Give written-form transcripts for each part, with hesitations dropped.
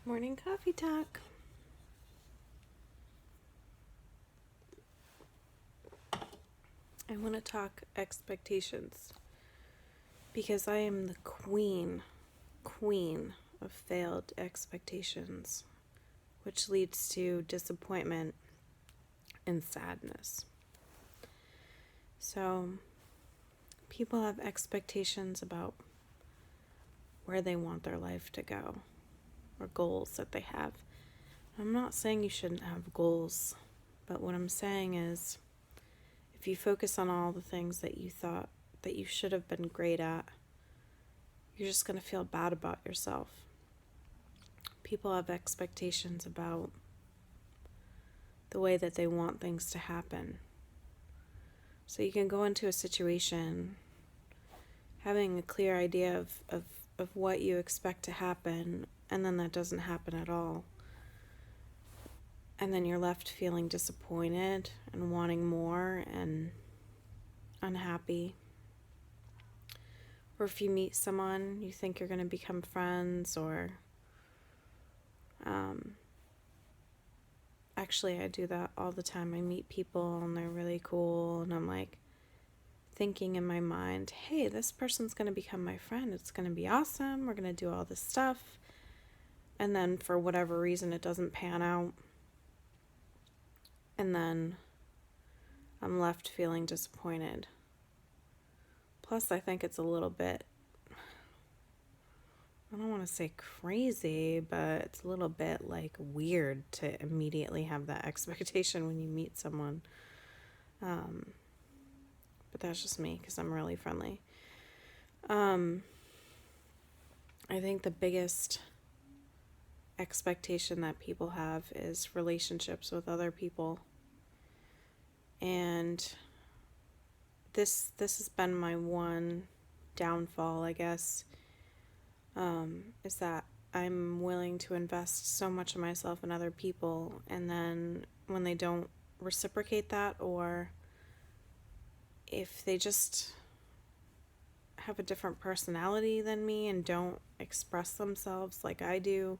Morning coffee talk. I want to talk expectations because I am the queen of failed expectations, which leads to disappointment and sadness. So, people have expectations about where they want their life to go or goals that they have. I'm not saying you shouldn't have goals, but what I'm saying is if you focus on all the things that you thought that you should have been great at, you're just going to feel bad about yourself. People have expectations about the way that they want things to happen. So you can go into a situation having a clear idea of what you expect to happen, and then that doesn't happen at all. And then you're left feeling disappointed and wanting more and unhappy. Or if you meet someone, you think you're going to become friends, or actually I do that all the time. I meet people and they're really cool, and I'm like thinking in my mind, hey, this person's going to become my friend. It's going to be awesome. We're going to do all this stuff. And then for whatever reason, it doesn't pan out. And then I'm left feeling disappointed. Plus, I think it's a little bit, I don't want to say crazy, but it's a little bit like weird to immediately have that expectation when you meet someone. But that's just me because I'm really friendly. I think the biggest expectation that people have is relationships with other people. And this has been my one downfall, I guess, is that I'm willing to invest so much of myself in other people, and then when they don't reciprocate that, or if they just have a different personality than me and don't express themselves like I do,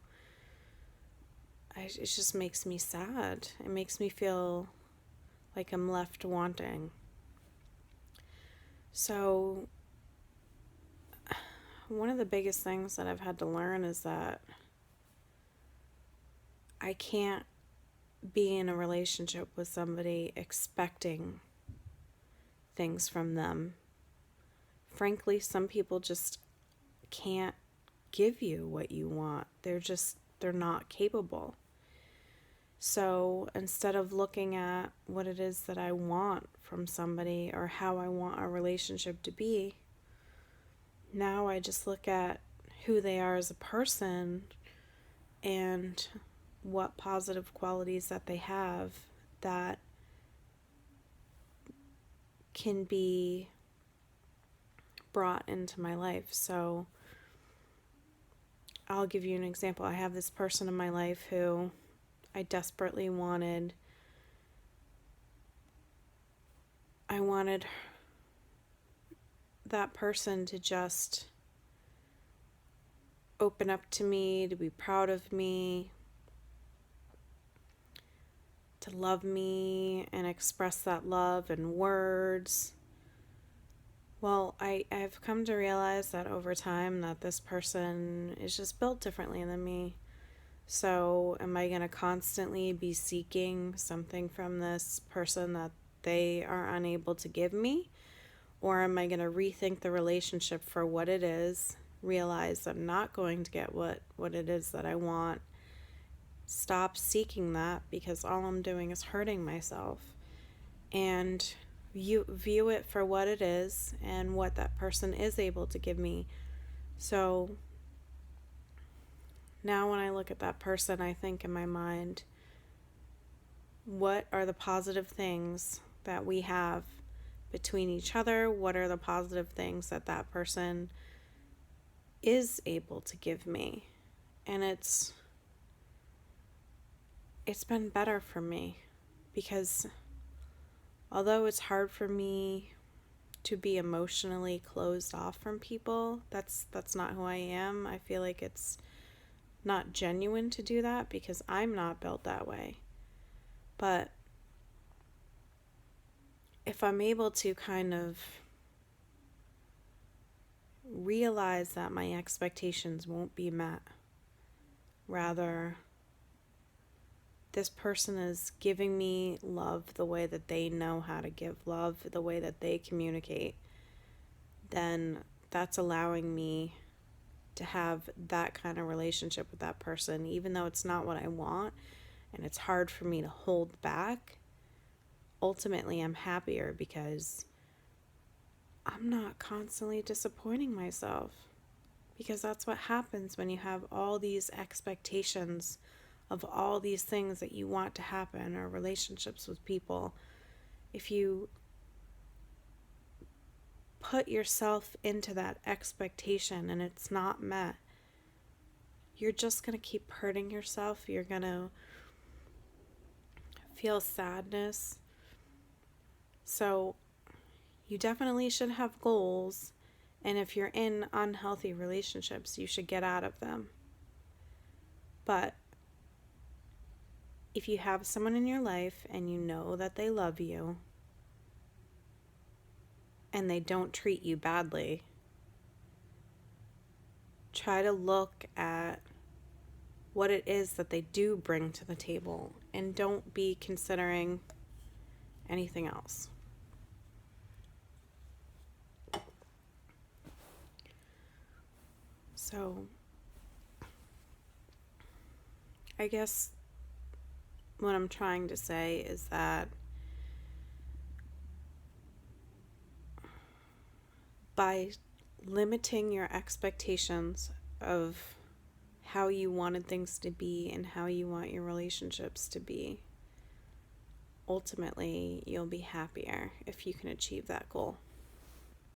it just makes me sad. It makes me feel like I'm left wanting. So one of the biggest things that I've had to learn is that I can't be in a relationship with somebody expecting things from them. Frankly, some people just can't give you what you want. They're not capable. So instead of looking at what it is that I want from somebody or how I want our relationship to be, now I just look at who they are as a person and what positive qualities that they have that can be brought into my life. So I'll give you an example. I have this person in my life who I desperately wanted. I wanted that person to just open up to me, to be proud of me, to love me and express that love in words. Well, I've come to realize that over time that this person is just built differently than me. So am I going to constantly be seeking something from this person that they are unable to give me? Or am I going to rethink the relationship for what it is, realize I'm not going to get what it is that I want, stop seeking that because all I'm doing is hurting myself, and view it for what it is and what that person is able to give me. So now when I look at that person, I think in my mind, what are the positive things that we have between each other? What are the positive things that that person is able to give me? And it's been better for me because although it's hard for me to be emotionally closed off from people, that's not who I am. I feel like it's not genuine to do that because I'm not built that way. But if I'm able to kind of realize that my expectations won't be met, rather, this person is giving me love the way that they know how to give love, the way that they communicate, then that's allowing me to have that kind of relationship with that person, even though it's not what I want and it's hard for me to hold back. Ultimately, I'm happier because I'm not constantly disappointing myself. Because that's what happens when you have all these expectations of all these things that you want to happen, or relationships with people. If you put yourself into that expectation and it's not met, you're just going to keep hurting yourself. You're going to feel sadness. So you definitely should have goals. And if you're in unhealthy relationships, you should get out of them. But if you have someone in your life and you know that they love you and they don't treat you badly, try to look at what it is that they do bring to the table and don't be considering anything else. So, I guess what I'm trying to say is that by limiting your expectations of how you wanted things to be and how you want your relationships to be, ultimately you'll be happier if you can achieve that goal.